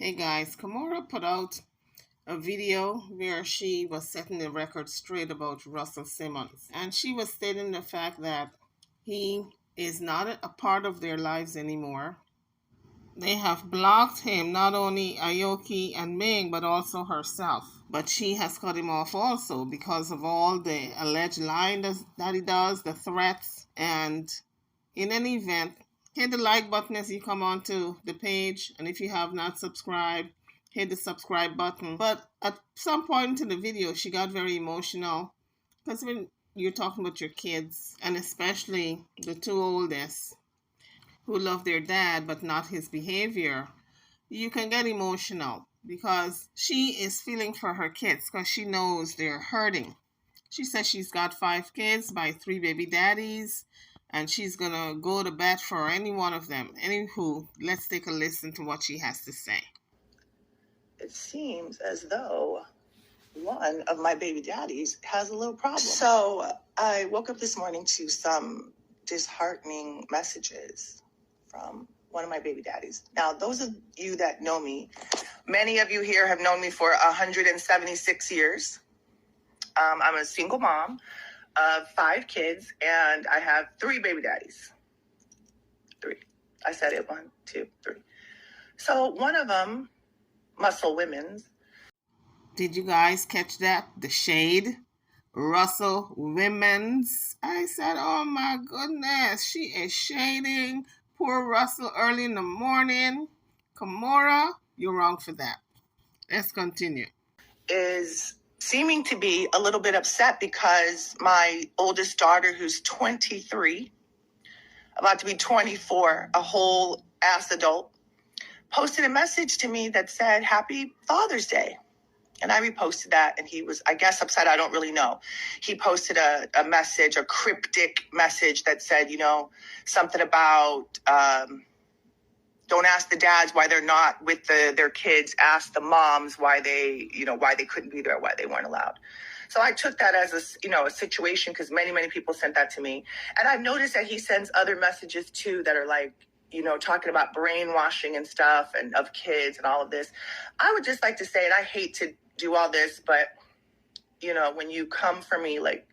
Hey guys, Kimora put out a video where she was setting the record straight about Russell Simmons. And she was stating the fact that he is not a part of their lives anymore. They have blocked him, not only Aoki and Ming, but also herself. But she has cut him off also because of all the alleged lying that he does, the threats. And in any event, hit the like button as you come onto the page. And if you have not subscribed, hit the subscribe button. But at some point in the video, she got very emotional because when you're talking about your kids, and especially the two oldest, who love their dad but not his behavior, you can get emotional because she is feeling for her kids because she knows they're hurting. She says she's got 5 kids by 3 baby daddies, and she's gonna go to bat for any one of them. Anywho, let's take a listen to what she has to say. It seems as though one of my baby daddies has a little problem. So I woke up this morning to some disheartening messages from one of my baby daddies. Now, those of you that know me, many of you here have known me for 176 years. I'm a single mom of 5 kids, and I have 3 baby daddies. 3. I said it, 1, 2, 3. So one of them, Muscle Women's. Did you guys catch that? The shade? Russell Women's. I said, oh my goodness, she is shading poor Russell early in the morning. Kimora, you're wrong for that. Let's continue. Is seeming to be a little bit upset because my oldest daughter, who's 23, about to be 24, a whole ass adult, posted a message to me that said, Happy Father's Day. And I reposted that, and he was, I guess, upset. I don't really know. He posted a message, a cryptic message that said, something about don't ask the dads why they're not with their kids. Ask the moms why they couldn't be there, why they weren't allowed. So I took that as a situation because many, many people sent that to me. And I've noticed that he sends other messages too that are like, talking about brainwashing and stuff and of kids and all of this. I would just like to say, and I hate to do all this, but, when you come for me, like,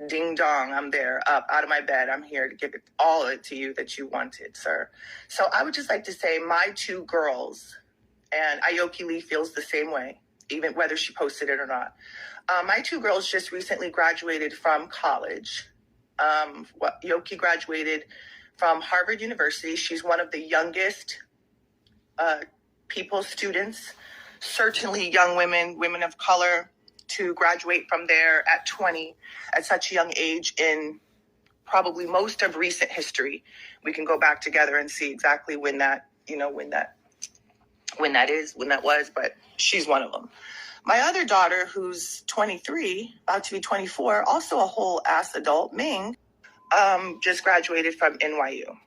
ding dong, I'm there, up out of my bed. I'm here to give it all of it to you that you wanted, sir. So I would just like to say my 2 girls, and Aoki Lee feels the same way, even whether she posted it or not. My 2 girls just recently graduated from college. Aoki graduated from Harvard University. She's one of the youngest students, certainly young women of color, to graduate from there at 20 at such a young age in probably most of recent history. We can go back together and see exactly when that was, but she's one of them. My other daughter, who's 23, about to be 24, also a whole ass adult, Ming, just graduated from NYU.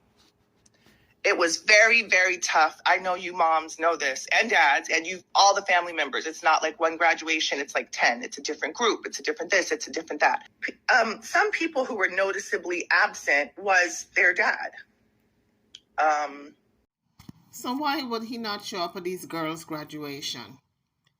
It was very, very tough. I know you moms know this, and dads, and all the family members. It's not like one graduation. It's like 10. It's a different group. It's a different this. It's a different that. Some people who were noticeably absent was their dad. So why would he not show up at these girls' graduation?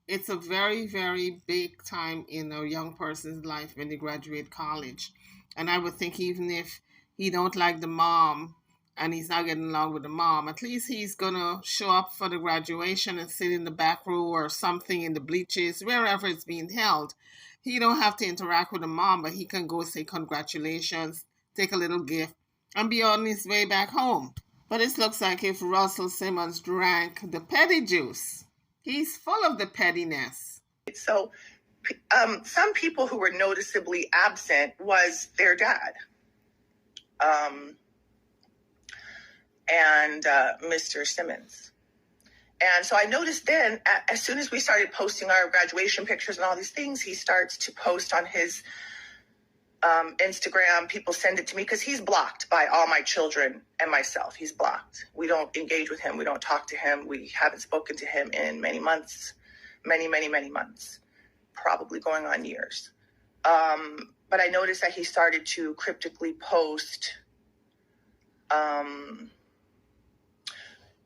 It's a very, very big time in a young person's life when they graduate college. And I would think even if he don't like the mom, and he's not getting along with the mom, at least he's going to show up for the graduation and sit in the back row or something in the bleachers, wherever it's being held. He don't have to interact with the mom, but he can go say congratulations, take a little gift, and be on his way back home. But it looks like if Russell Simmons drank the petty juice, he's full of the pettiness. So some people who were noticeably absent was their dad. And Mr. Simmons. And so I noticed then, as soon as we started posting our graduation pictures and all these things, he starts to post on his Instagram. People send it to me because he's blocked by all my children and myself. He's blocked. We don't engage with him. We don't talk to him. We haven't spoken to him in many months, many, many, many months, probably going on years. But I noticed that he started to cryptically post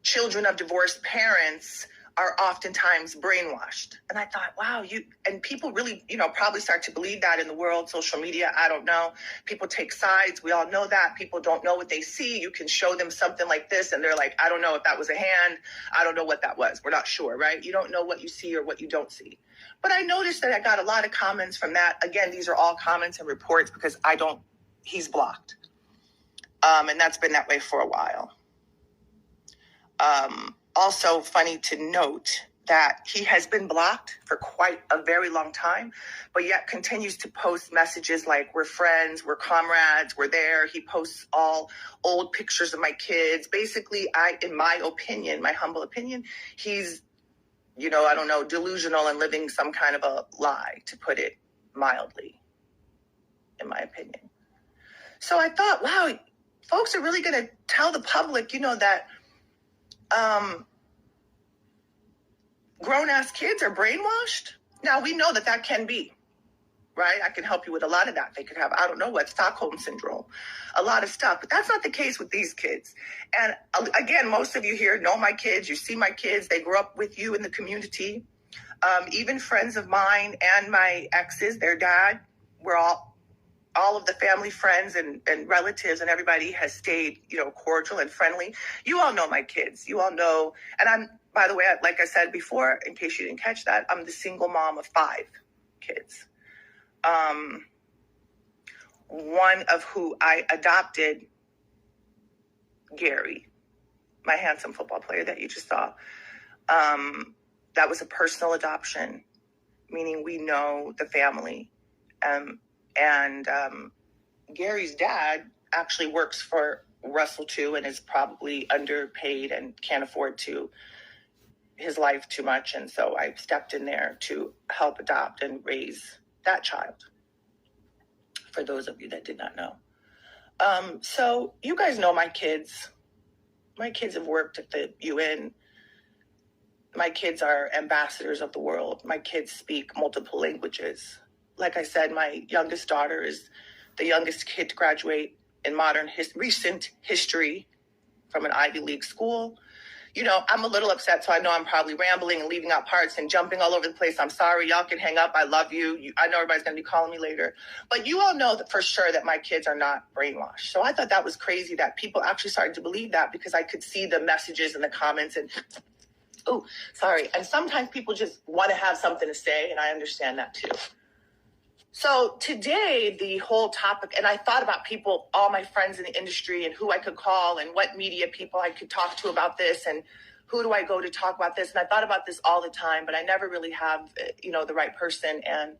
children of divorced parents are oftentimes brainwashed. And I thought, wow, and people really, probably start to believe that in the world, social media, I don't know. People take sides. We all know that. People don't know what they see. You can show them something like this and they're like, I don't know if that was a hand. I don't know what that was. We're not sure, right? You don't know what you see or what you don't see. But I noticed that I got a lot of comments from that. Again, these are all comments and reports because he's blocked. And that's been that way for a while. Also funny to note that he has been blocked for quite a very long time, but yet continues to post messages like, we're friends, we're comrades, we're there. He posts all old pictures of my kids. Basically, in my opinion, my humble opinion, he's, I don't know, delusional and living some kind of a lie, to put it mildly, in my opinion. So I thought, wow, folks are really going to tell the public, that grown-ass kids are brainwashed. Now, we know that can be, right? I can help you with a lot of that. They could have, I don't know what, Stockholm Syndrome, a lot of stuff. But that's not the case with these kids. And again, most of you here know my kids. You see my kids. They grew up with you in the community. Even friends of mine and my exes, their dad, we're all of the family, friends, and relatives, and everybody has stayed, cordial and friendly. You all know my kids. You all know. And I'm, by the way, like I said before, in case you didn't catch that, I'm the single mom of 5 kids. One of who I adopted, Gary, my handsome football player that you just saw. That was a personal adoption, meaning we know the family. Gary's dad actually works for Russell too, and is probably underpaid and can't afford his life too much. And so I stepped in there to help adopt and raise that child, for those of you that did not know. So you guys know my kids. My kids have worked at the UN. My kids are ambassadors of the world. My kids speak multiple languages. Like I said, my youngest daughter is the youngest kid to graduate in recent history from an Ivy League school. I'm a little upset, so I know I'm probably rambling and leaving out parts and jumping all over the place. I'm sorry. Y'all can hang up. I love you. I know everybody's going to be calling me later. But you all know that for sure that my kids are not brainwashed. So I thought that was crazy that people actually started to believe that, because I could see the messages and the comments and, oh, sorry. And sometimes people just want to have something to say, and I understand that too. So today, the whole topic, and I thought about people, all my friends in the industry, and who I could call and what media people I could talk to about this, and who do I go to talk about this? And I thought about this all the time, but I never really have, the right person, and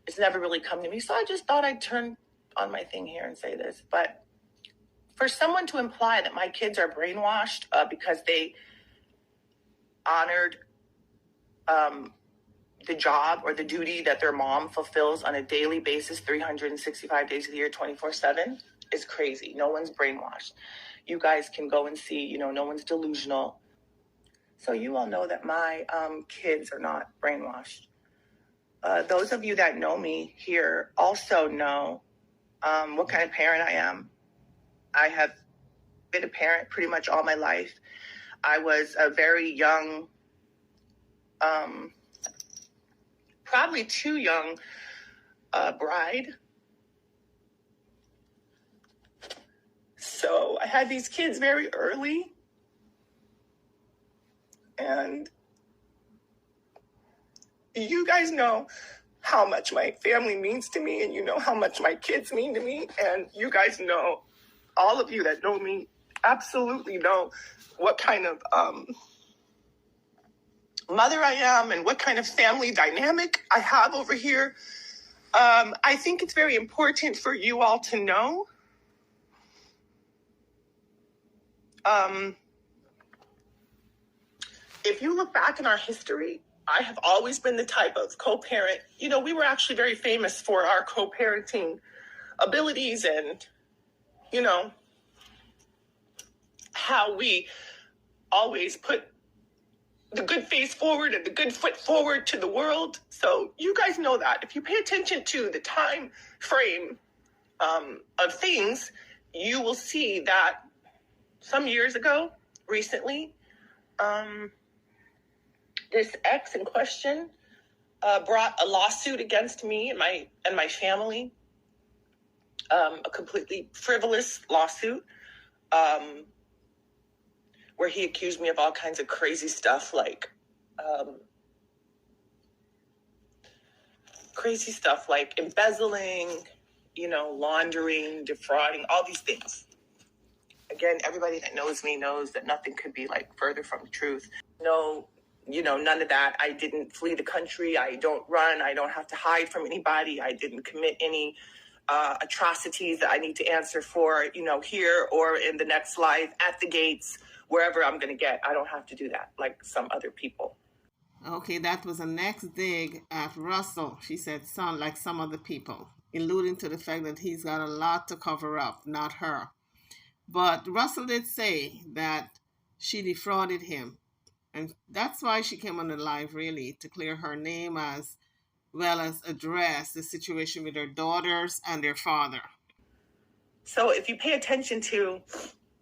it's never really come to me. So I just thought I'd turn on my thing here and say this. But for someone to imply that my kids are brainwashed because they honored the job or the duty that their mom fulfills on a daily basis, 365 days of the year, 24/7, is crazy. No one's brainwashed. You guys can go and see, no one's delusional. So you all know that my kids are not brainwashed. Those of you that know me here also know what kind of parent I am. I have been a parent pretty much all my life. I was a very young, probably too young bride. So I had these kids very early. And you guys know how much my family means to me, and you know how much my kids mean to me. And you guys know, all of you that know me absolutely know what kind of mother I am and what kind of family dynamic I have over here. I think it's very important for you all to know. If you look back in our history, I have always been the type of co-parent. We were actually very famous for our co-parenting abilities and, how we always put the good face forward and the good foot forward to the world. So you guys know that. If you pay attention to the time frame of things, you will see that some years ago, recently, this ex in question brought a lawsuit against me and my family, a completely frivolous lawsuit, where he accused me of all kinds of crazy stuff, like embezzling, laundering, defrauding, all these things. Again, everybody that knows me knows that nothing could be like further from the truth. No, none of that. I didn't flee the country. I don't run. I don't have to hide from anybody. I didn't commit any atrocities that I need to answer for, here or in the next life, at the gates, wherever I'm going to get. I don't have to do that like some other people. Okay, that was a next dig at Russell. She said, sound like some other people, alluding to the fact that he's got a lot to cover up, not her. But Russell did say that she defrauded him. And that's why she came on the live, really, to clear her name as well as address the situation with her daughters and their father. So if you pay attention to,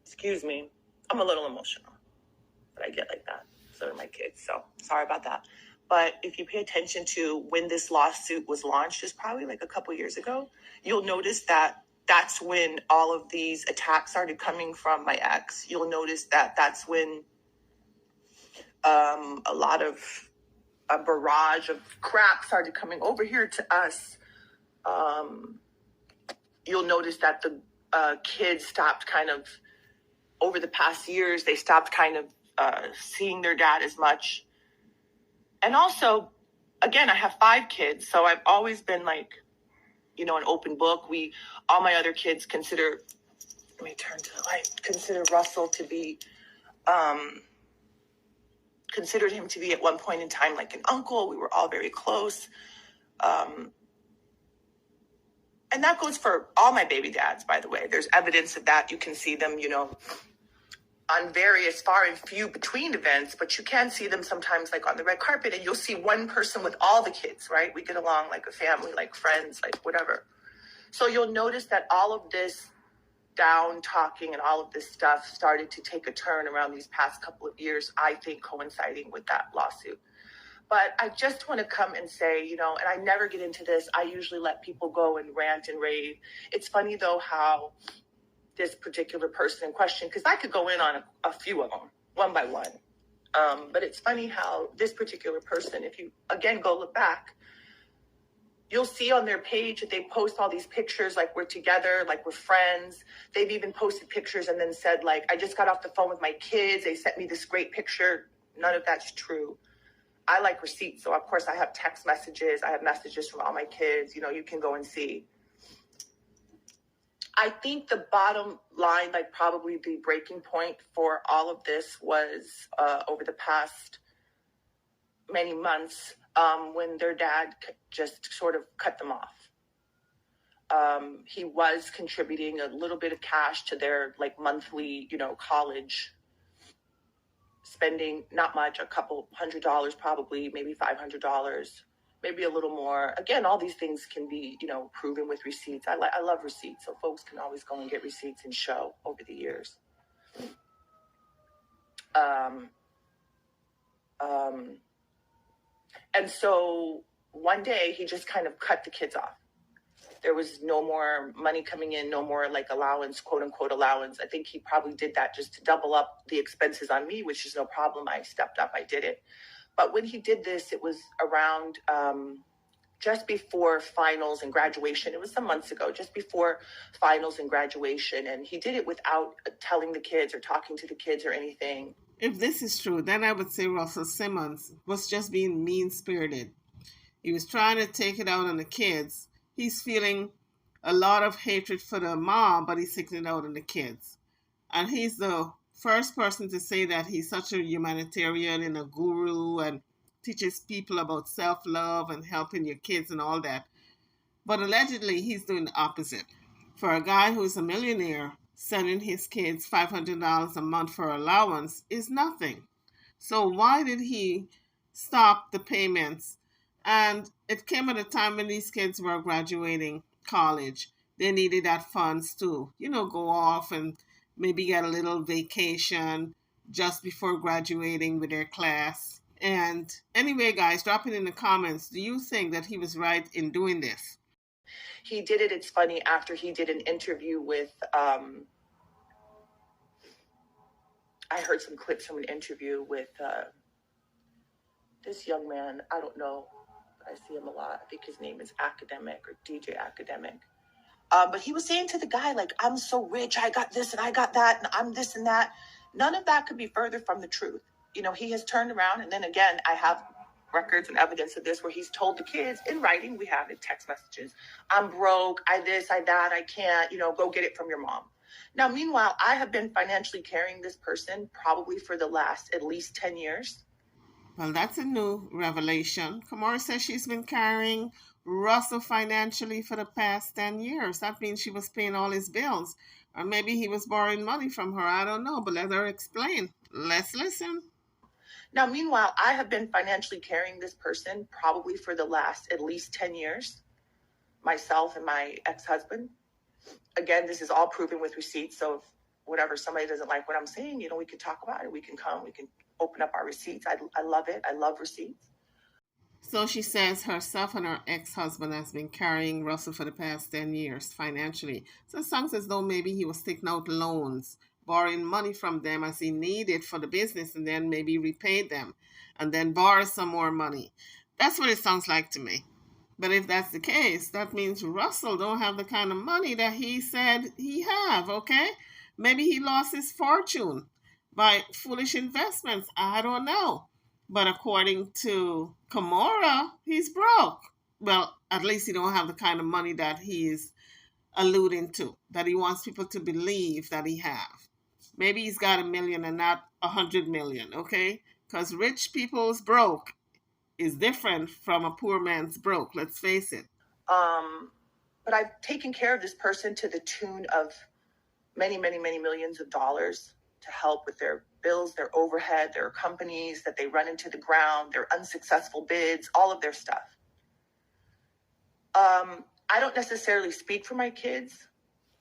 excuse me, I'm a little emotional, but I get like that. So are my kids. So sorry about that. But if you pay attention to when this lawsuit was launched, it's probably like a couple years ago, you'll notice that that's when all of these attacks started coming from my ex. You'll notice that that's when a lot of a barrage of crap started coming over here to us. You'll notice that the kids stopped kind of, over the past years, they stopped kind of seeing their dad as much. And also, again, I have 5 kids, so I've always been like, an open book. All my other kids consider Russell to be, considered him to be at one point in time like an uncle. We were all very close. And that goes for all my baby dads, by the way. There's evidence of that. You can see them, on various far and few between events, but you can see them sometimes like on the red carpet, and you'll see one person with all the kids, right? We get along like a family, like friends, like whatever. So you'll notice that all of this down talking and all of this stuff started to take a turn around these past couple of years, I think coinciding with that lawsuit. But I just want to come and say, and I never get into this. I usually let people go and rant and rave. It's funny, though, how this particular person in question, because I could go in on a few of them, one by one. But it's funny how this particular person, if you, again, go look back, you'll see on their page that they post all these pictures like we're together, like we're friends. They've even posted pictures and then said, like, I just got off the phone with my kids. They sent me this great picture. None of that's true. I like receipts. So, of course, I have text messages. I have messages from all my kids. You can go and see. I think the bottom line, like probably the breaking point for all of this was over the past many months when their dad just sort of cut them off. He was contributing a little bit of cash to their like monthly, college spending, not much, a couple $100 probably, maybe $500, maybe a little more. Again, all these things can be, proven with receipts. I love receipts, so folks can always go and get receipts and show over the years. And so one day he just kind of cut the kids off. There was no more money coming in, no more like allowance, quote unquote allowance. I think he probably did that just to double up the expenses on me, which is no problem. I stepped up, I did it. But when he did this, it was around just before finals and graduation. It was some months ago, just before finals and graduation. And he did it without telling the kids or talking to the kids or anything. If this is true, then I would say Russell Simmons was just being mean-spirited. He was trying to take it out on the kids. He's feeling a lot of hatred for the mom, but he's taking it out on the kids. And he's the first person to say that he's such a humanitarian and a guru and teaches people about self-love and helping your kids and all that. But allegedly, he's doing the opposite. For a guy who's a millionaire, sending his kids $500 a month for allowance is nothing. So why did he stop the payments? And it came at a time when these kids were graduating college. They needed that funds to, go off and maybe get a little vacation just before graduating with their class. And anyway, guys, drop it in the comments. Do you think that he was right in doing this? He did it. It's funny. After he did an interview with, I heard some clips from an interview with this young man. I don't know, but I see him a lot. I think his name is Academic or DJ Academic. But he was saying to the guy, like, I'm so rich. I got this and I got that and I'm this and that. None of that could be further from the truth. You know, he has turned around. And then again, I have records and evidence of this where he's told the kids in writing, we have it, text messages, I'm broke, I this, I that, I can't, go get it from your mom. Now, meanwhile, I have been financially carrying this person probably for the last at least 10 years. Well, that's a new revelation. Kimora says she's been carrying Russell financially for the past 10 years. That means she was paying all his bills. Or maybe he was borrowing money from her. I don't know, but let her explain. Let's listen. Now, meanwhile, I have been financially carrying this person probably for the last at least 10 years, myself and my ex-husband. Again, this is all proven with receipts. So if whatever, somebody doesn't like what I'm saying, we can talk about it. We can come, we can open up our receipts. I love it. I love receipts. So she says herself and her ex-husband has been carrying Russell for the past 10 years financially. So it sounds as though maybe he was taking out loans, borrowing money from them as he needed for the business, and then maybe repaid them and then borrow some more money. That's what it sounds like to me. But if that's the case, that means Russell don't have the kind of money that he said he have, okay? Maybe he lost his fortune by foolish investments. I don't know. But according to Kimora, he's broke. Well, at least he don't have the kind of money that he's alluding to, that he wants people to believe that he have. Maybe he's got $1 million and not $100 million, okay? Because rich people's broke is different from a poor man's broke. Let's face it. But I've taken care of this person to the tune of many, many, many millions of dollars to help with their bills, their overhead, their companies that they run into the ground, their unsuccessful bids, all of their stuff. I don't necessarily speak for my kids,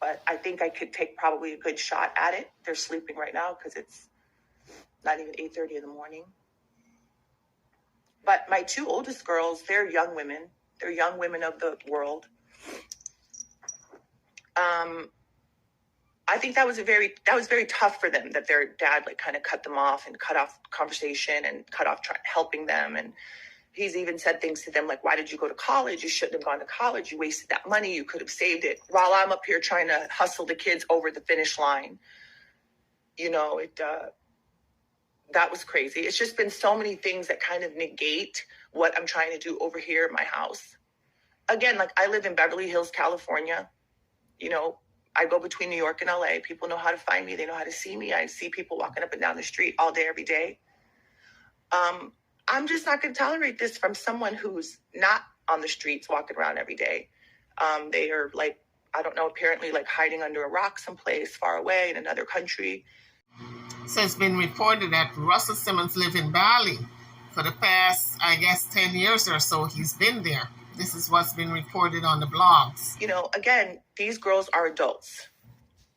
but I think I could take probably a good shot at it. They're sleeping right now because it's not even 8:30 in the morning. But my two oldest girls, they're young women. They're young women of the world. I think that was very tough for them that their dad kind of cut them off and cut off conversation and cut off helping them. And he's even said things to them like, why did you go to college? You shouldn't have gone to college. You wasted that money. You could have saved it. While I'm up here trying to hustle the kids over the finish line. That was crazy. It's just been so many things that kind of negate what I'm trying to do over here in my house. Again, I live in Beverly Hills, California. I go between New York and LA. People know how to find me. They know how to see me. I see people walking up and down the street all day, every day. I'm just not going to tolerate this from someone who's not on the streets walking around every day. They are I don't know, apparently hiding under a rock someplace far away in another country. So it's been reported that Russell Simmons lived in Bali for the past, 10 years or so. He's been there. This is what's been reported on the blogs. Again, these girls are adults.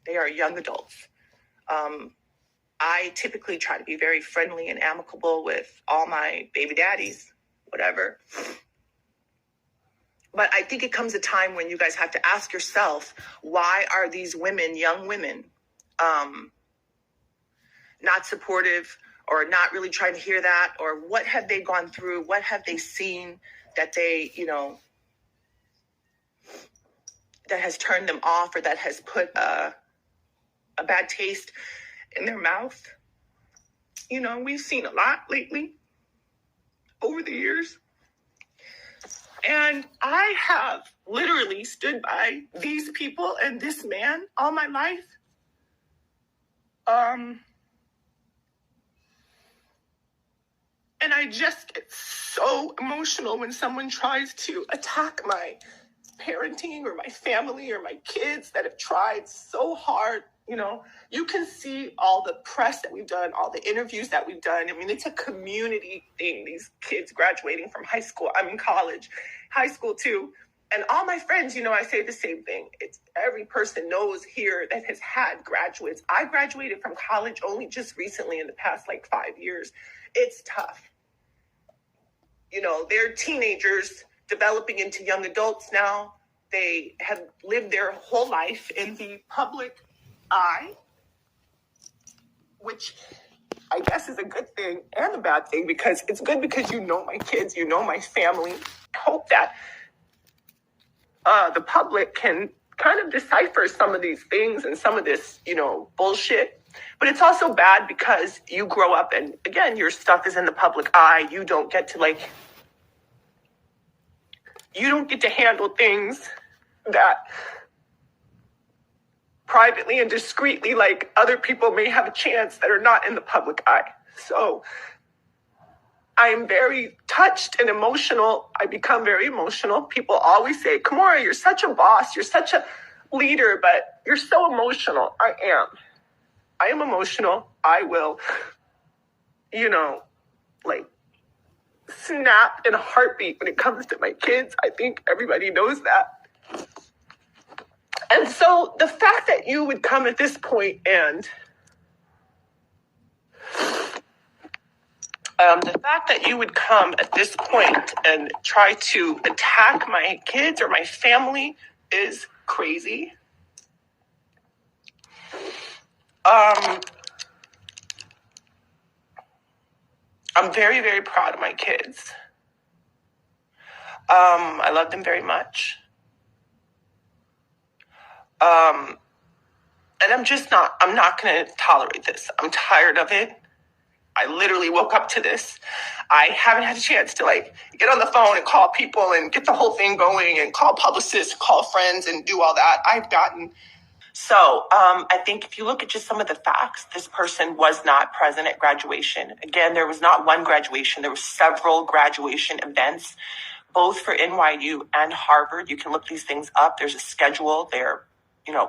They are young adults. I typically try to be very friendly and amicable with all my baby daddies, whatever. But I think it comes a time when you guys have to ask yourself, why are these women, young women, not supportive or not really trying to hear that? Or what have they gone through? What have they seen that they, that has turned them off or that has put a bad taste in their mouth? We've seen a lot lately over the years. And I have literally stood by these people and this man all my life. And I just get so emotional when someone tries to attack my parenting or my family or my kids that have tried so hard. You can see all the press that we've done, all the interviews that we've done. I mean, it's a community thing. These kids graduating from college, high school too. And all my friends, I say the same thing. It's every person knows here that has had graduates. I graduated from college only just recently in the past 5 years. It's tough. they're teenagers developing into young adults now. They have lived their whole life in the public eye, which I guess is a good thing and a bad thing, because it's good because my kids, my family. I hope that the public can kind of decipher some of these things and some of this, bullshit. But it's also bad because you grow up and, again, your stuff is in the public eye. You don't get to handle things that privately and discreetly, like other people may have a chance that are not in the public eye. So I am very touched and emotional. I become very emotional. People always say, Kimora, you're such a boss. You're such a leader, but you're so emotional. I am emotional. I will, snap in a heartbeat when it comes to my kids. I think everybody knows that. And so the fact that you would come at this point and try to attack my kids or my family is crazy. I'm very, very proud of my kids. I love them very much. And I'm not going to tolerate this. I'm tired of it. I literally woke up to this. I haven't had a chance to get on the phone and call people and get the whole thing going and call publicists, call friends and do all that. So I think if you look at just some of the facts, this person was not present at graduation. Again, there was not one graduation. There were several graduation events, both for NYU and Harvard. You can look these things up. There's a schedule. They're,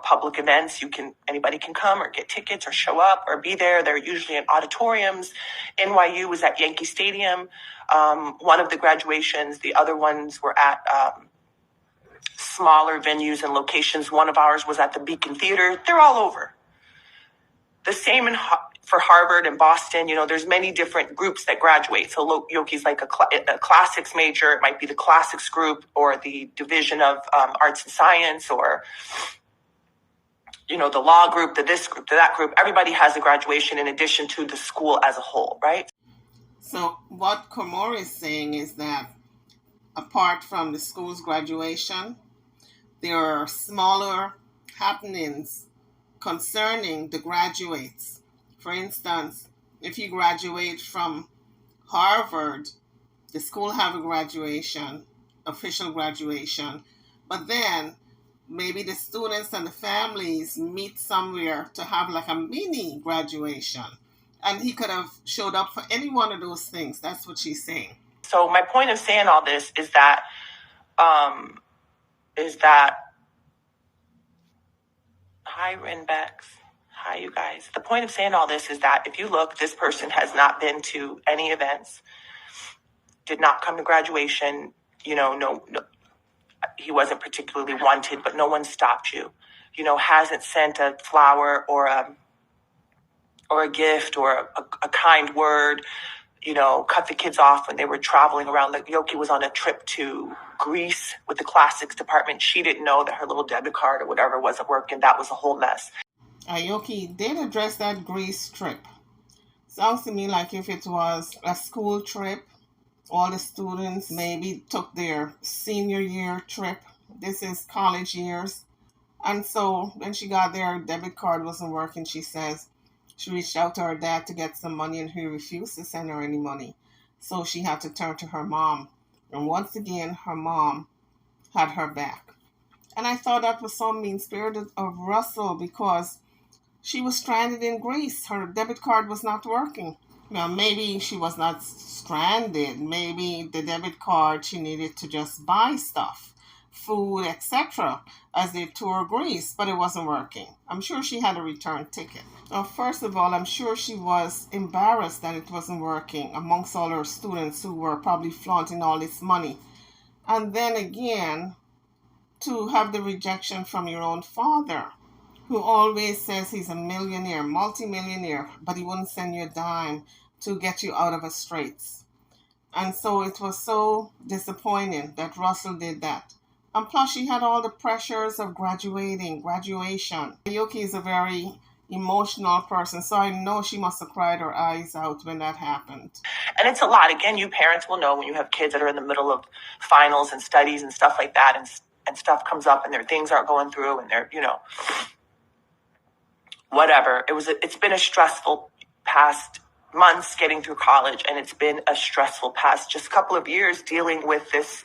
public events. Anybody can come or get tickets or show up or be there. They're usually in auditoriums. NYU was at Yankee Stadium. One of the graduations, the other ones were at smaller venues and locations. One of ours was at the Beacon Theater. They're all over. The same for Harvard and Boston. There's many different groups that graduate. So Yoki's like a classics major. It might be the classics group or the division of arts and science, or the law group, this group, that group. Everybody has a graduation in addition to the school as a whole, right? So what Kimora is saying is that apart from the school's graduation, there are smaller happenings concerning the graduates. For instance, if you graduate from Harvard, the school have a graduation, official graduation, but then maybe the students and the families meet somewhere to have like a mini graduation. And he could have showed up for any one of those things. That's what she's saying. So my point of saying all this is that hi, Renbex. Hi, you guys. The point of saying all this is that if you look, this person has not been to any events, did not come to graduation, no, he wasn't particularly wanted, but no one stopped you, hasn't sent a flower or a gift or a kind word, cut the kids off when they were traveling around. Like Yoki was on a trip to Greece with the classics department. She didn't know that her little debit card or whatever wasn't working. That was a whole mess. Yoki did address that Greece trip. Sounds to me like if it was a school trip, all the students maybe took their senior year trip. This is college years. And so when she got there, her debit card wasn't working. She says she reached out to her dad to get some money and he refused to send her any money. So she had to turn to her mom. And once again, her mom had her back. And I thought that was so mean-spirited of Russell because she was stranded in Greece. Her debit card was not working. Now, maybe she was not stranded. Maybe the debit card, she needed to just buy stuff, food, etc. as they toured Greece, but it wasn't working. I'm sure she had a return ticket. Now, first of all, I'm sure she was embarrassed that it wasn't working amongst all her students who were probably flaunting all this money. And then again, to have the rejection from your own father, who always says he's a millionaire, multimillionaire, but he wouldn't send you a dime to get you out of a straits. And so it was so disappointing that Russell did that. And plus, she had all the pressures of graduation. Yuki is a very emotional person, so I know she must have cried her eyes out when that happened. And it's a lot. Again, you parents will know when you have kids that are in the middle of finals and studies and stuff like that, and stuff comes up and their things aren't going through and they're, whatever. It's been a stressful past months getting through college, and it's been a stressful past just couple of years dealing with this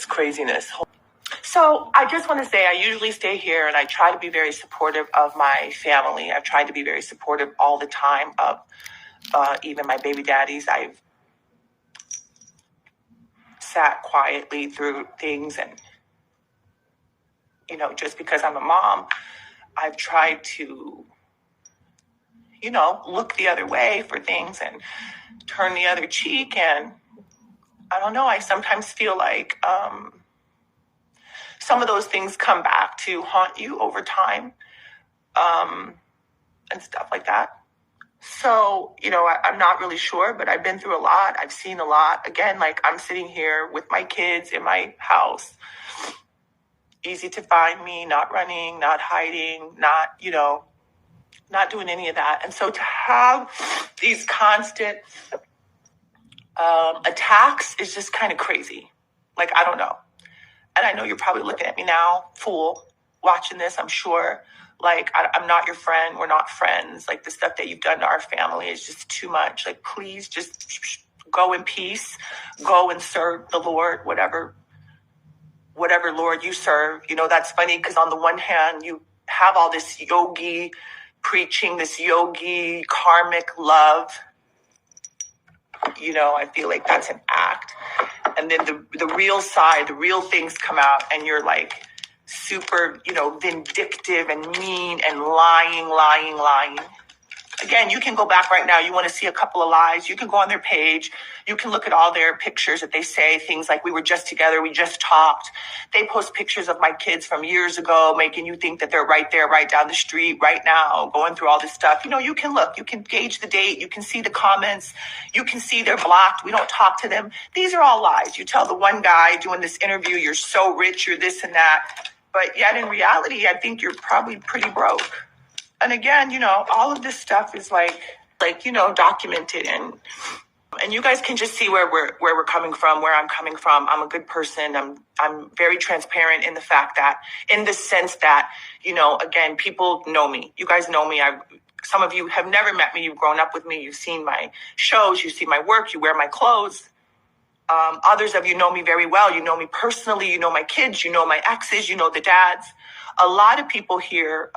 craziness. So I just want to say I usually stay here and I try to be very supportive of my family. I've tried to be very supportive all the time of even my baby daddies. I've sat quietly through things, and just because I'm a mom, I've tried to look the other way for things and turn the other cheek. And I don't know, I sometimes feel like some of those things come back to haunt you over time, and stuff like that. So, I'm not really sure, but I've been through a lot. I've seen a lot. Again, like I'm sitting here with my kids in my house. Easy to find me, not running, not hiding, not doing any of that. And so to have these constant attacks is just kind of crazy. Like, I don't know. And I know you're probably looking at me now, fool, watching this, I'm sure. Like, I'm not your friend. We're not friends. Like, the stuff that you've done to our family is just too much. Like, please just go in peace. Go and serve the Lord, whatever Lord you serve. That's funny because on the one hand, you have all this yogi preaching, this yogi karmic love. I feel like that's an act. And then the real side, the real things come out, and you're like super, vindictive and mean and lying. Again, you can go back right now. You want to see a couple of lies. You can go on their page. You can look at all their pictures that they say things like, we were just together. We just talked. They post pictures of my kids from years ago, making you think that they're right there, right down the street, right now, going through all this stuff. You can look. You can gauge the date. You can see the comments. You can see they're blocked. We don't talk to them. These are all lies. You tell the one guy doing this interview, you're so rich, you're this and that. But yet in reality, I think you're probably pretty broke. And again, all of this stuff is like documented, and you guys can just see where we're coming from, where I'm coming from. I'm a good person. I'm very transparent in the fact that, in the sense that, again, people know me. You guys know me. Some of you have never met me. You've grown up with me. You've seen my shows. You see my work. You wear my clothes. Others of you know me very well. You know me personally. You know my kids. You know my exes. You know the dads. A lot of people here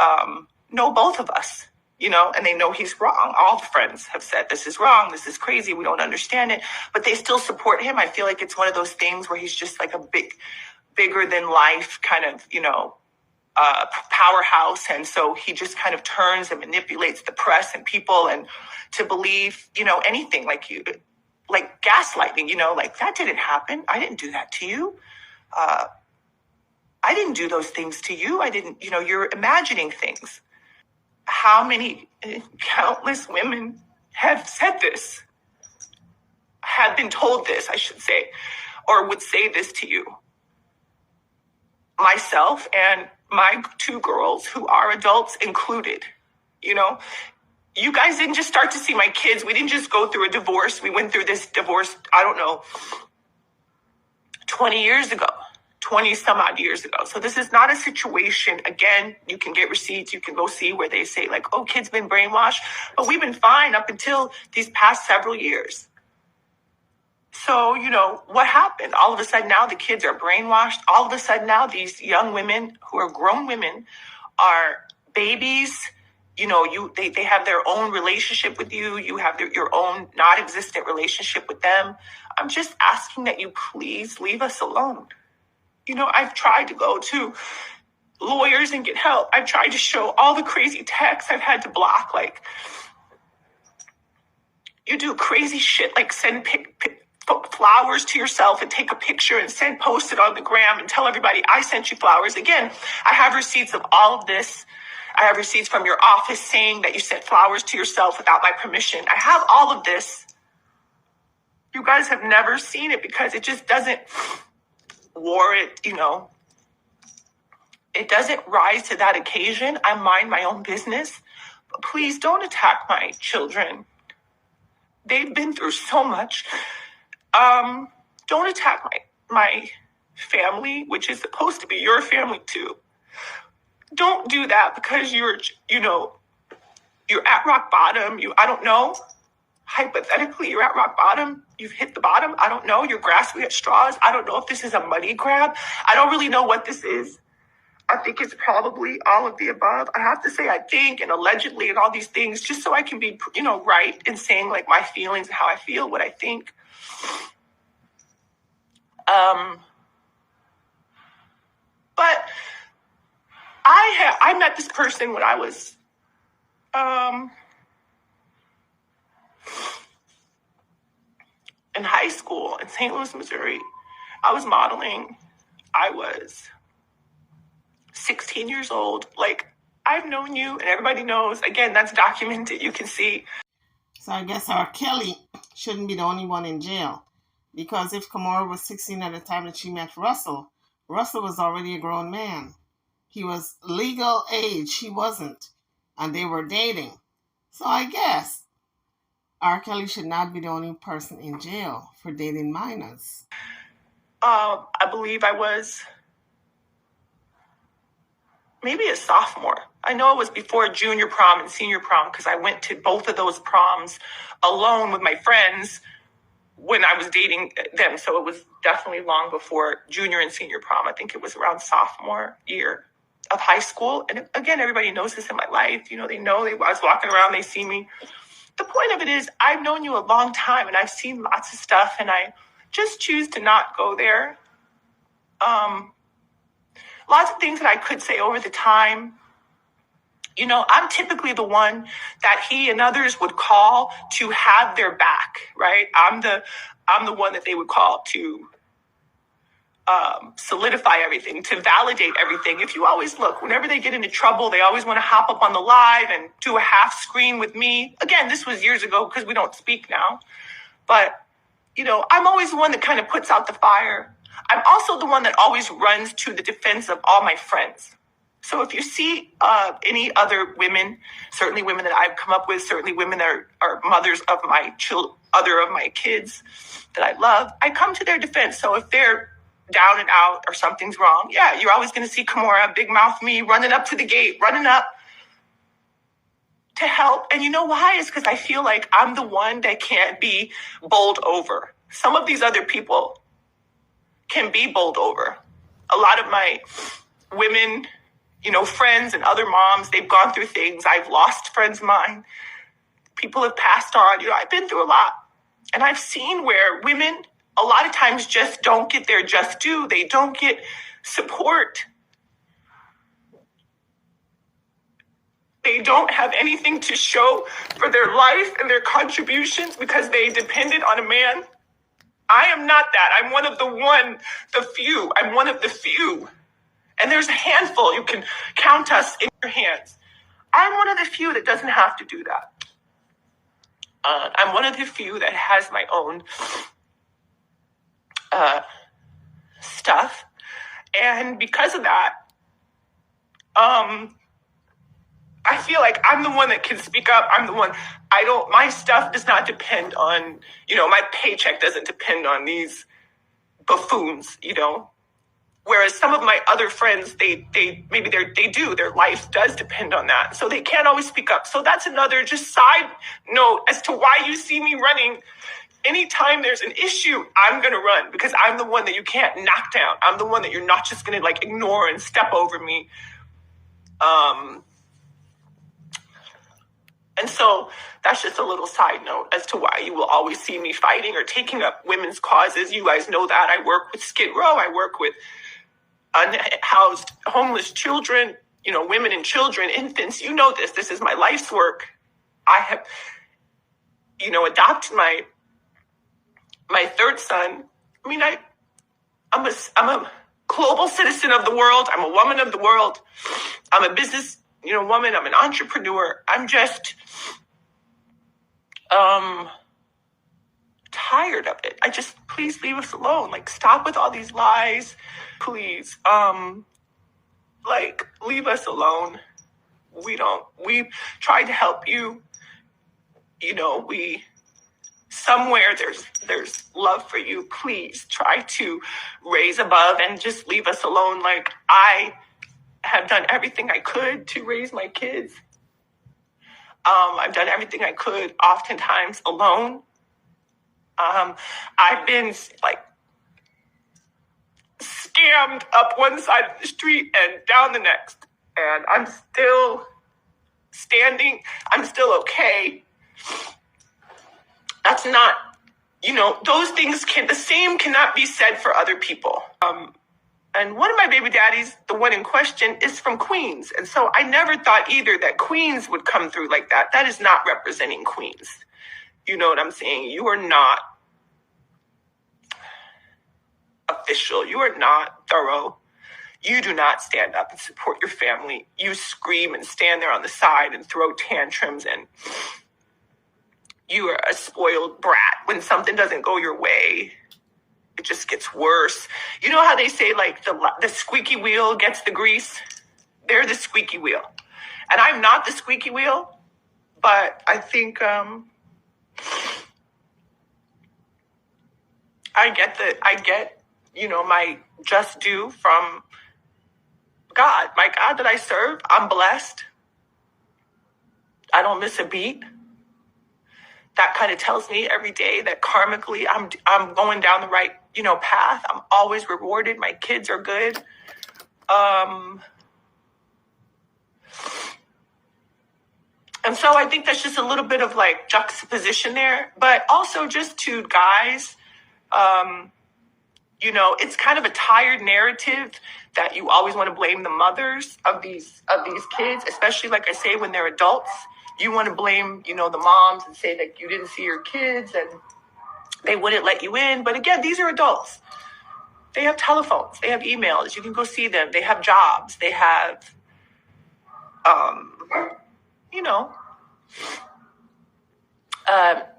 know both of us, and they know he's wrong. All the friends have said, this is wrong, this is crazy, we don't understand it, but they still support him. I feel like it's one of those things where he's just like a bigger than life kind of, powerhouse. And so he just kind of turns and manipulates the press and people and to believe, anything, like gaslighting, like that didn't happen. I didn't do that to you. I didn't do those things to you. I didn't, you're imagining things. How many countless women have said this, have been told this, I should say, or would say this to you? Myself and my two girls who are adults included. You guys didn't just start to see my kids. We didn't just go through a divorce. We went through this divorce, 20 years ago. 20 some odd years ago. So this is not a situation, again, you can get receipts, you can go see where they say like, oh, kids been brainwashed, but we've been fine up until these past several years. So, what happened? All of a sudden now the kids are brainwashed. All of a sudden now these young women who are grown women are babies. They have their own relationship with you. You have your own non-existent relationship with them. I'm just asking that you please leave us alone. I've tried to go to lawyers and get help. I've tried to show all the crazy texts I've had to block. Like, you do crazy shit, like send flowers to yourself and take a picture and post it on the gram and tell everybody I sent you flowers. Again, I have receipts of all of this. I have receipts from your office saying that you sent flowers to yourself without my permission. I have all of this. You guys have never seen it because it just doesn't warrant, it doesn't rise to that occasion. I mind my own business. But please don't attack my children. They've been through so much. Don't attack my family, which is supposed to be your family too. Don't do that because you're at rock bottom. I don't know. Hypothetically, you're at rock bottom. You've hit the bottom. I don't know. You're grasping at straws. I don't know if this is a money grab. I don't really know what this is. I think it's probably all of the above. I have to say I think and allegedly and all these things just so I can be, right in saying like my feelings and how I feel, what I think. But I met this person when I was in high school in St. Louis, Missouri. I was modeling. I was 16 years old. Like, I've known you and everybody knows. Again, that's documented. You can see. So I guess R. Kelly shouldn't be the only one in jail. Because if Kimora was 16 at the time that she met Russell, Russell was already a grown man. He was legal age. She wasn't. And they were dating. So I guess R. Kelly should not be the only person in jail for dating minors. I believe I was maybe a sophomore. I know it was before junior prom and senior prom because I went to both of those proms alone with my friends when I was dating them. So it was definitely long before junior and senior prom. I think it was around sophomore year of high school. And again, everybody knows this in my life. They know I was walking around, they see me. The point of it is I've known you a long time and I've seen lots of stuff and I just choose to not go there. Lots of things that I could say over the time. I'm typically the one that he and others would call to have their back, right? I'm the one that they would call to solidify everything, to validate everything. If you always look, whenever they get into trouble, they always want to hop up on the live and do a half screen with me. Again, this was years ago because we don't speak now. But, I'm always the one that kind of puts out the fire. I'm also the one that always runs to the defense of all my friends. So if you see any other women, certainly women that I've come up with, certainly women that are mothers of my other of my kids that I love, I come to their defense. So if they're down and out or something's wrong, yeah, you're always going to see Kimora, big mouth me, running up to the gate, running up to help. And you know why? It's because I feel like I'm the one that can't be bowled over. Some of these other people can be bowled over. A lot of my women, friends and other moms, they've gone through things. I've lost friends of mine. People have passed on. I've been through a lot. And I've seen where women a lot of times just don't get their just due. They don't get support. They don't have anything to show for their life and their contributions because they depended on a man. I am not that. I'm one of the few. I'm one of the few. And there's a handful. You can count us in your hands. I'm one of the few that doesn't have to do that. I'm one of the few that has my own stuff. And because of that, I feel like I'm the one that can speak up. I'm the one, my stuff does not depend on, my paycheck doesn't depend on these buffoons, Whereas some of my other friends, they do, their life does depend on that. So they can't always speak up. So that's another just side note as to why you see me running. Anytime there's an issue, I'm going to run because I'm the one that you can't knock down. I'm the one that you're not just going to ignore and step over me. And so that's just a little side note as to why you will always see me fighting or taking up women's causes. You guys know that. I work with Skid Row. I work with unhoused homeless children, women and children, infants. You know this. This is my life's work. I have, adopted my third son. I mean, I'm a global citizen of the world. I'm a woman of the world. I'm a business, woman. I'm an entrepreneur. I'm just tired. tired of it. Please leave us alone. Like, stop with all these lies. Please. Leave us alone. We tried to help you. Somewhere there's love for you. Please try to raise above and just leave us alone. Like, I have done everything I could to raise my kids. I've done everything I could, oftentimes alone. I've been scammed up one side of the street and down the next. And I'm still standing. I'm still okay. That's not, those things the same cannot be said for other people. And one of my baby daddies, the one in question, is from Queens. And so I never thought either that Queens would come through like that. That is not representing Queens. You know what I'm saying? You are not official. You are not thorough. You do not stand up and support your family. You scream and stand there on the side and throw tantrums, and you are a spoiled brat. When something doesn't go your way, it just gets worse. You know how they say, like, the squeaky wheel gets the grease? They're the squeaky wheel. And I'm not the squeaky wheel, but I think I get my just due from God. My God that I serve, I'm blessed. I don't miss a beat. That kind of tells me every day that karmically I'm going down the right, path. I'm always rewarded. My kids are good. And so I think that's just a little bit of like juxtaposition there, but also just to guys, it's kind of a tired narrative that you always want to blame the mothers of these kids, especially, like I say, when they're adults. You want to blame, the moms and say that you didn't see your kids and they wouldn't let you in. But again, these are adults. They have telephones. They have emails. You can go see them. They have jobs. They have,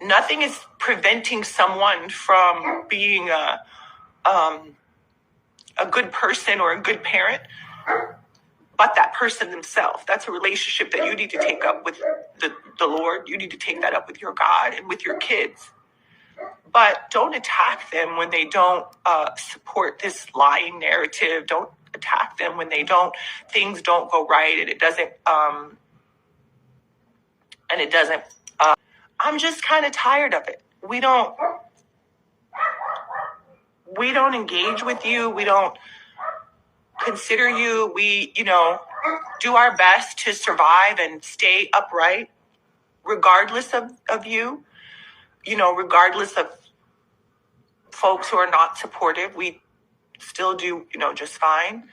nothing is preventing someone from being a good person or a good parent, but that person themselves. That's a relationship that you need to take up with the Lord. You need to take that up with your God and with your kids. But don't attack them when they don't support this lying narrative. Don't attack them when things don't go right and it doesn't. I'm just kind of tired of it. We don't engage with you. We don't consider you. We, do our best to survive and stay upright, regardless of you, regardless of folks who are not supportive. We still do, just fine.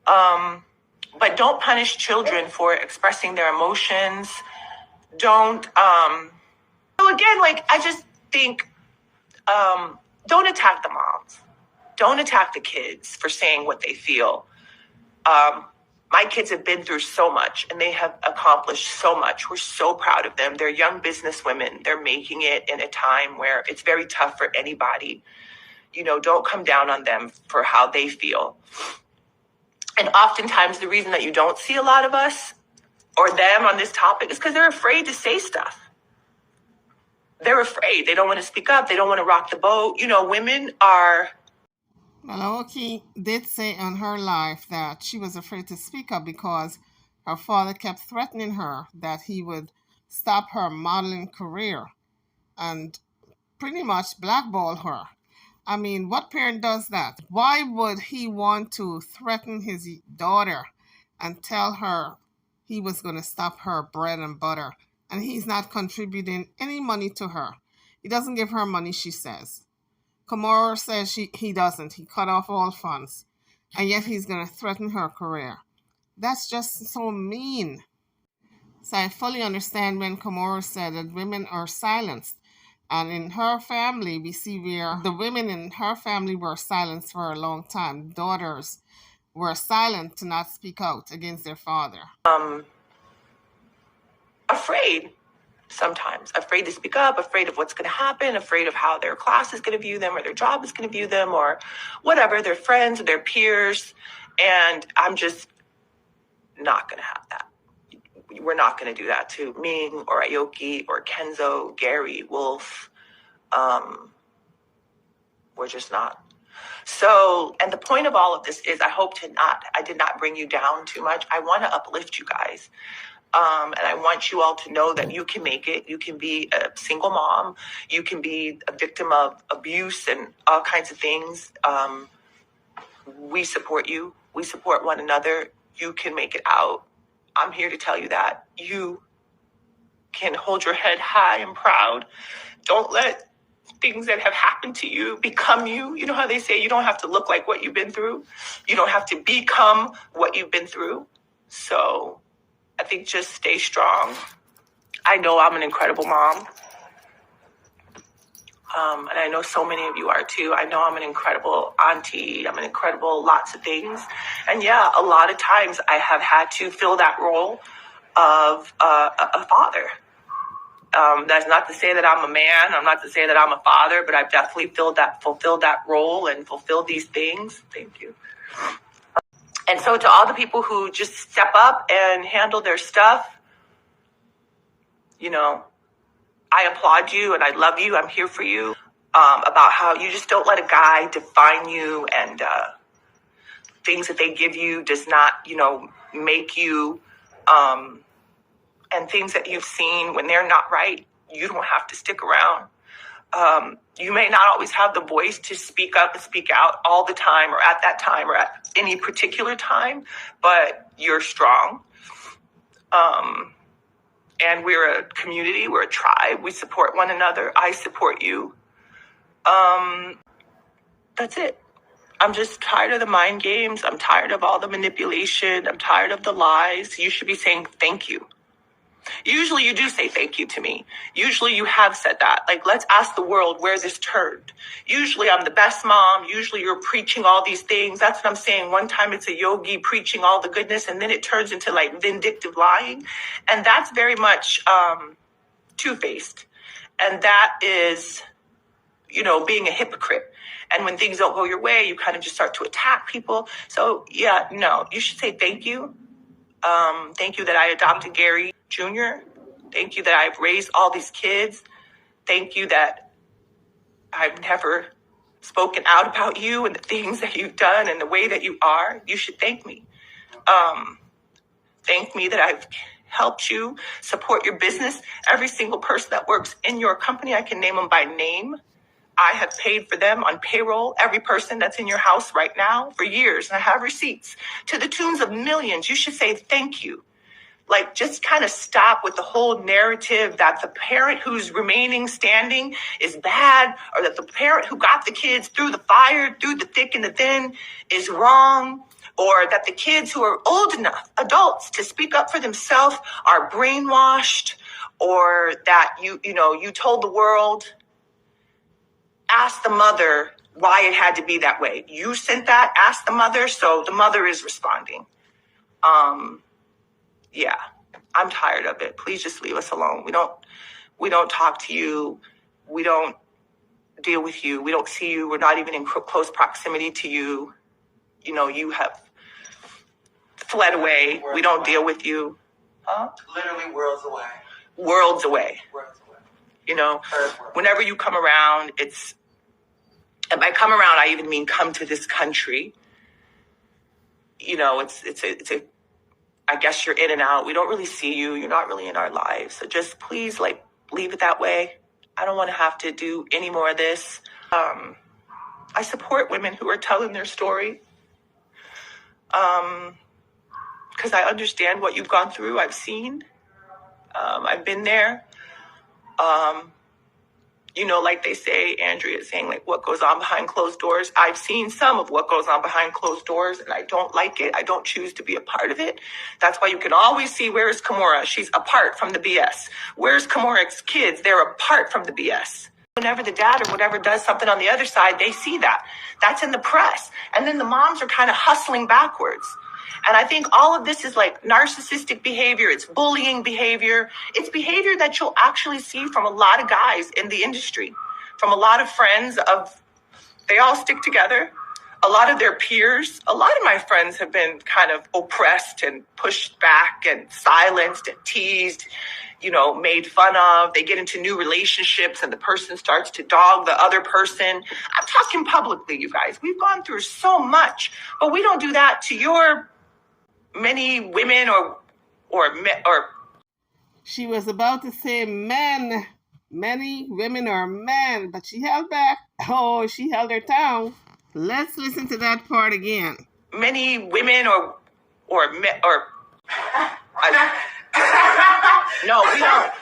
But don't punish children for expressing their emotions. Don't, so again, I just think, don't attack the moms. Don't attack the kids for saying what they feel. My kids have been through so much and they have accomplished so much. We're so proud of them. They're young business women. They're making it in a time where it's very tough for anybody. Don't come down on them for how they feel. And oftentimes the reason that you don't see a lot of us or them on this topic is because they're afraid to say stuff. They're afraid. They don't want to speak up. They don't want to rock the boat. Women are... Well, Aoki did say on her life that she was afraid to speak up because her father kept threatening her that he would stop her modeling career and pretty much blackball her. I mean, what parent does that? Why would he want to threaten his daughter and tell her he was going to stop her bread and butter and he's not contributing any money to her? He doesn't give her money, she says. Kimora says he doesn't. He cut off all funds. And yet he's going to threaten her career. That's just so mean. So I fully understand when Kimora said that women are silenced. And in her family, we see where the women in her family were silenced for a long time. Daughters were silent to not speak out against their father. Afraid. sometimes. Afraid to speak up, afraid of what's going to happen, afraid of how their class is going to view them or their job is going to view them or whatever, their friends or their peers. And I'm just not going to have that. We're not going to do that to Ming or Aoki or Kenzo, Gary, Wolf. We're just not. So, and the point of all of this is I did not bring you down too much. I want to uplift you guys. And I want you all to know that you can make it. You can be a single mom. You can be a victim of abuse and all kinds of things. We support you. We support one another. You can make it out. I'm here to tell you that you can hold your head high and proud. Don't let things that have happened to you become you. You know how they say you don't have to look like what you've been through. You don't have to become what you've been through. So I think just stay strong. I know I'm an incredible mom. And I know so many of you are too. I know I'm an incredible auntie. I'm an incredible lots of things. And yeah, a lot of times I have had to fill that role of a father. That's not to say that I'm a man. I'm not to say that I'm a father, but I've definitely fulfilled that role and fulfilled these things. Thank you. And so to all the people who just step up and handle their stuff, I applaud you and I love you. I'm here for you. About how you just don't let a guy define you and things that they give you does not, make you, and things that you've seen when they're not right, you don't have to stick around. You may not always have the voice to speak up and speak out all the time or at that time or at any particular time, but you're strong. And we're a community, we're a tribe, we support one another. I support you. That's it. I'm just tired of the mind games. I'm tired of all the manipulation. I'm tired of the lies. You should be saying thank you. Usually you do say thank you to me. Usually you have said that. Like, let's ask the world where this turned. Usually I'm the best mom. Usually you're preaching all these things. That's what I'm saying. One time it's a yogi preaching all the goodness, and then it turns into like vindictive lying. And that's very much two-faced. And that is, being a hypocrite. And when things don't go your way, you kind of just start to attack people. So yeah, no, you should say thank you. Thank you that I adopted Gary Jr. Thank you that I've raised all these kids. Thank you that I've never spoken out about you and the things that you've done and the way that you are. You should thank me. Thank me that I've helped you support your business. Every single person that works in your company, I can name them by name. I have paid for them on payroll, every person that's in your house right now for years. And I have receipts to the tunes of millions. You should say thank you. Like, just kind of stop with the whole narrative that the parent who's remaining standing is bad, or that the parent who got the kids through the fire, through the thick and the thin is wrong, or that the kids who are old enough, adults, to speak up for themselves are brainwashed, or that you told the world. Ask the mother why it had to be that way. You sent that, ask the mother, so the mother is responding. Yeah, I'm tired of it. Please just leave us alone. We don't talk to you. We don't deal with you. We don't see you. We're not even in close proximity to you. You have fled away. We don't deal with you. Huh? Literally worlds away. Worlds away. Worlds away. Whenever you come around, and by come around, I even mean come to this country. I guess you're in and out. We don't really see you. You're not really in our lives. So just please, leave it that way. I don't want to have to do any more of this. I support women who are telling their story. Because I understand what you've gone through. I've seen. I've been there. Like they say, Andrea is saying, what goes on behind closed doors. I've seen some of what goes on behind closed doors, and I don't like it. I don't choose to be a part of it. That's why you can always see, where's Kimora? She's apart from the BS. Where's Kimora's kids? They're apart from the BS. Whenever the dad or whatever does something on the other side, they see that. That's in the press. And then the moms are kind of hustling backwards. And I think all of this is like narcissistic behavior. It's bullying behavior. It's behavior that you'll actually see from a lot of guys in the industry, from a lot of friends of, they all stick together. A lot of their peers, a lot of my friends have been kind of oppressed and pushed back and silenced and teased, made fun of. They get into new relationships and the person starts to dog the other person. I'm talking publicly, you guys. We've gone through so much, but we don't do that to your many women or. She was about to say men, many women or men, but she held back. Oh, she held her tongue. Let's listen to that part again. Many women or no, we don't.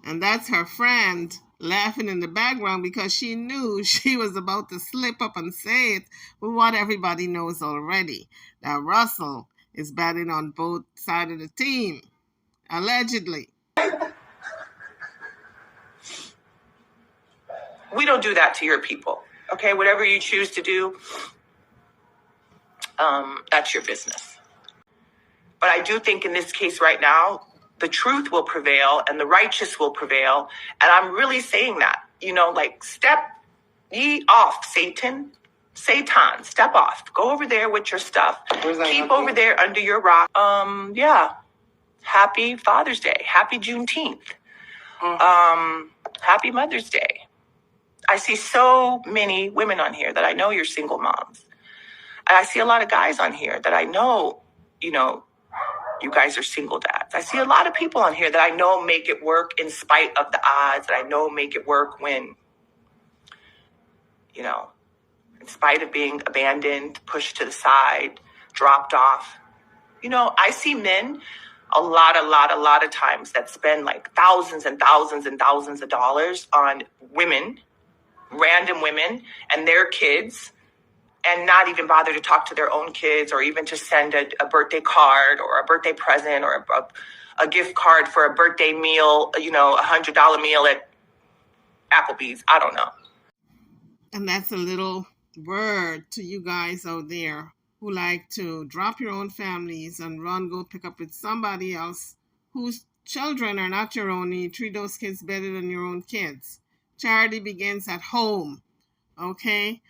And that's her friend laughing in the background because she knew she was about to slip up and say it, but what everybody knows already, that Russell is batting on both sides of the team, allegedly. We don't do that to your people. Okay, whatever you choose to do, that's your business. But I do think in this case right now, the truth will prevail and the righteous will prevail. And I'm really saying that, step ye off, Satan, step off. Go over there with your stuff. Keep over there under your rock. Yeah. Happy Father's Day. Happy Juneteenth. Happy Mother's Day. I see so many women on here that I know you're single moms. And I see a lot of guys on here that I know, you guys are single dads. I see a lot of people on here that I know make it work in spite of the odds, that I know make it work when, in spite of being abandoned, pushed to the side, dropped off. I see men a lot of times that spend like thousands and thousands and thousands of dollars on women, random women and their kids, and not even bother to talk to their own kids or even to send a birthday card or a birthday present or a gift card for a birthday meal, $100 meal at Applebee's. I don't know. And that's a little word to you guys out there who like to drop your own families and go pick up with somebody else whose children are not your own, and you treat those kids better than your own kids. Charity begins at home, okay?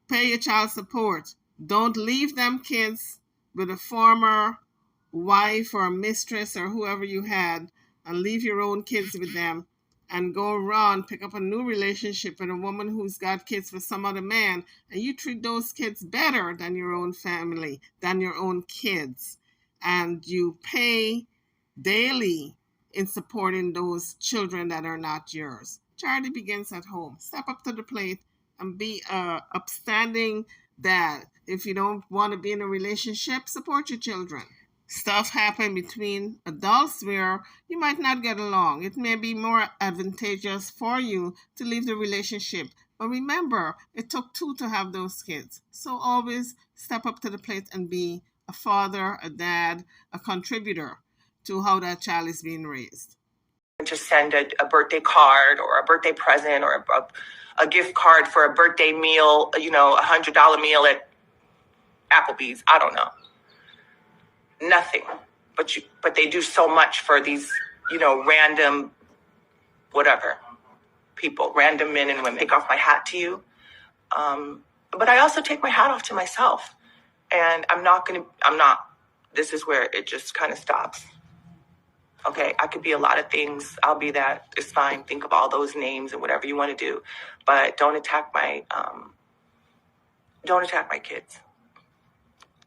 Pay your child support. Don't leave them kids with a former wife or mistress or whoever you had and leave your own kids with them and go around, pick up a new relationship with a woman who's got kids with some other man, and you treat those kids better than your own family, than your own kids. And you pay daily in supporting those children that are not yours. Charity begins at home. Step up to the plate and be a upstanding dad. If you don't want to be in a relationship, support your children. Stuff happen between adults where you might not get along. It may be more advantageous for you to leave the relationship. But remember, it took two to have those kids. So always step up to the plate and be a father, a dad, a contributor to how that child is being raised. To send a birthday card or a birthday present or a gift card for a birthday meal, $100 meal at Applebee's. I don't know. Nothing. But they do so much for these, random, whatever, people, random men and women. Take off my hat to you. But I also take my hat off to myself. And this is where it just kind of stops. Okay, I could be a lot of things. I'll be that. It's fine. Think of all those names and whatever you want to do, but don't attack my kids.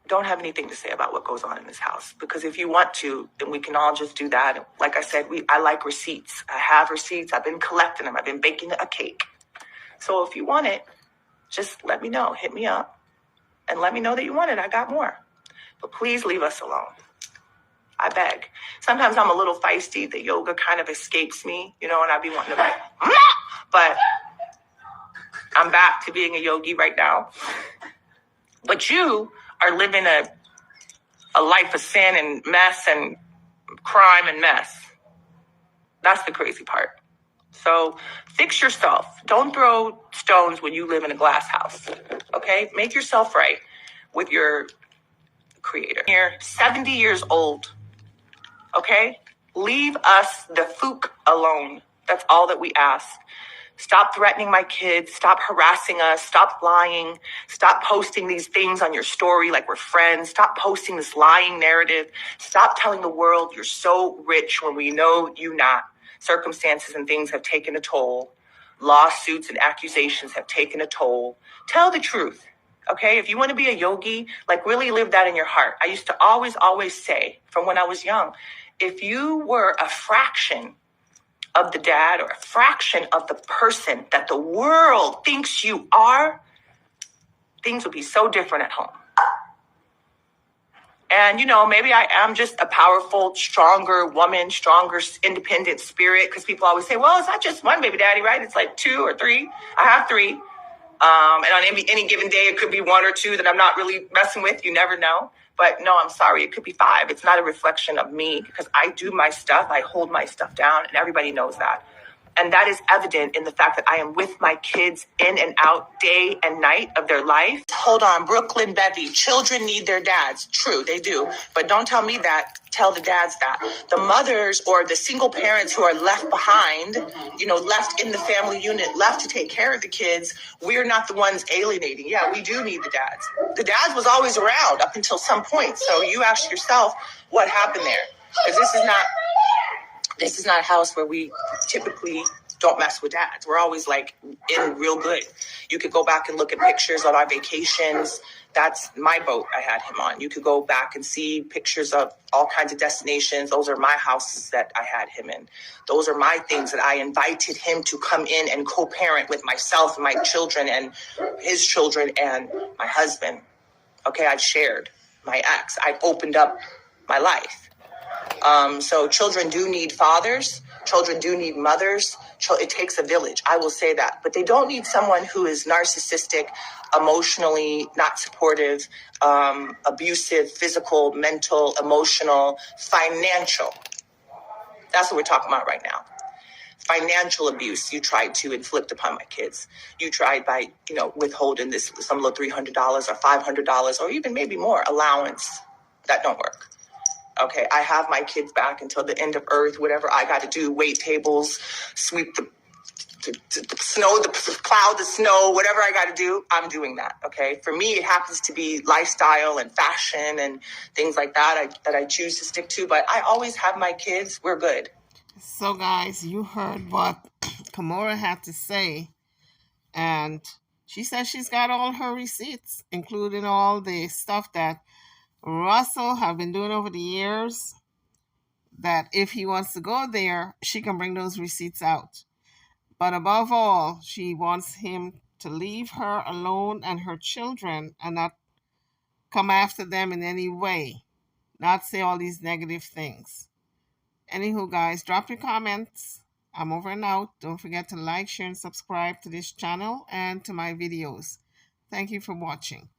Don't have anything to say about what goes on in this house, because if you want to, then we can all just do that. Like I said, I like receipts. I have receipts. I've been collecting them. I've been baking a cake. So if you want it, just let me know. Hit me up and let me know that you want it. I got more. But please leave us alone. I beg. Sometimes I'm a little feisty. The yoga kind of escapes me, and I'd be wanting to but I'm back to being a yogi right now. But you are living a life of sin and mess and crime and mess. That's the crazy part. So fix yourself. Don't throw stones when you live in a glass house. Okay? Make yourself right with your creator. You're 70 years old, okay? Leave us the fook alone. That's all that we ask. Stop threatening my kids. Stop harassing us. Stop lying. Stop posting these things on your story like we're friends. Stop posting this lying narrative. Stop telling the world you're so rich when we know you not. Circumstances and things have taken a toll. Lawsuits and accusations have taken a toll. Tell the truth. Okay, if you want to be a yogi, like really live that in your heart. I used to always say from when I was young, if you were a fraction of the dad or a fraction of the person that the world thinks you are, things would be so different at home. And, maybe I am just a powerful, stronger woman, stronger, independent spirit, because people always say, well, it's not just one baby daddy, right? It's like 2 or 3. I have 3. And on any given day, it could be 1 or 2 that I'm not really messing with. You never know. But no, I'm sorry. It could be 5. It's not a reflection of me because I do my stuff. I hold my stuff down, and everybody knows that. And that is evident in the fact that I am with my kids in and out day and night of their life. Hold on, Brooklyn Bevy. Children need their dads. True, they do. But don't tell me that. Tell the dads that. The mothers or the single parents who are left behind, left in the family unit, left to take care of the kids, we're not the ones alienating. Yeah, we do need the dads. The dads was always around up until some point. So you ask yourself what happened there. Because this is not a house where we typically don't mess with dads. We're always like in real good. You could go back and look at pictures of our vacations. That's my boat I had him on. You could go back and see pictures of all kinds of destinations. Those are my houses that I had him in. Those are my things that I invited him to come in and co-parent with myself and my children and his children and my husband. Okay, I've shared my ex. I've opened up my life. So children do need fathers. Children do need mothers. It takes a village. I will say that. But they don't need someone who is narcissistic, emotionally not supportive, abusive, physical, mental, emotional, financial. That's what we're talking about right now. Financial abuse you tried to inflict upon my kids. You tried by, withholding some little $300 or $500 or even maybe more allowance. That don't work. Okay, I have my kids back until the end of earth, whatever I got to do, wait tables, sweep the snow, plow the snow, whatever I got to do, I'm doing that, okay? For me, it happens to be lifestyle and fashion and things like that that I choose to stick to, but I always have my kids. We're good. So, guys, you heard what Kimora had to say, and she says she's got all her receipts, including all the stuff that Russell have been doing over the years, that if he wants to go there, she can bring those receipts out. But above all, she wants him to leave her alone and her children and not come after them in any way, not say all these negative things. Anywho, guys, drop your comments. I'm over and out. Don't forget to like, share, and subscribe to this channel and to my videos. Thank you for watching.